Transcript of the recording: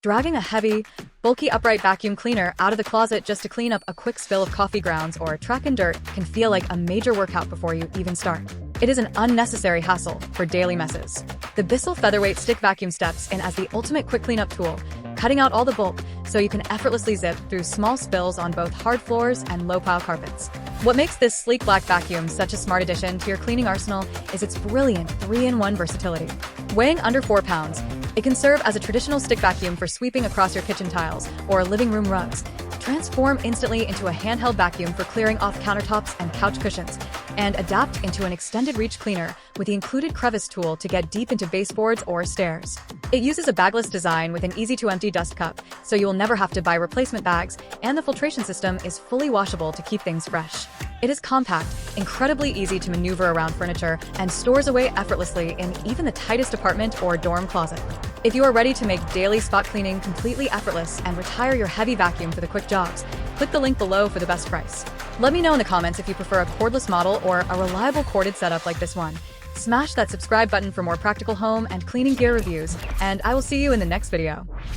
Dragging a heavy, bulky upright vacuum cleaner out of the closet just to clean up a quick spill of coffee grounds or track in dirt can feel like a major workout before you even start. It is an unnecessary hassle for daily messes. The Bissell Featherweight Stick Vacuum steps in as the ultimate quick cleanup tool, cutting out all the bulk so you can effortlessly zip through small spills on both hard floors and low-pile carpets. What makes this sleek black vacuum such a smart addition to your cleaning arsenal is its brilliant 3-in-1 versatility. Weighing under 4 pounds, it can serve as a traditional stick vacuum for sweeping across your kitchen tiles or living room rugs, transform instantly into a handheld vacuum for clearing off countertops and couch cushions, and adapt into an extended reach cleaner with the included crevice tool to get deep into baseboards or stairs. It uses a bagless design with an easy-to-empty dust cup, so you will never have to buy replacement bags, and the filtration system is fully washable to keep things fresh. It is compact, incredibly easy to maneuver around furniture, and stores away effortlessly in even the tightest apartment or dorm closet. If you are ready to make daily spot cleaning completely effortless and retire your heavy vacuum for the quick jobs, click the link below for the best price. Let me know in the comments if you prefer a cordless model or a reliable corded setup like this one. Smash that subscribe button for more practical home and cleaning gear reviews, and I will see you in the next video.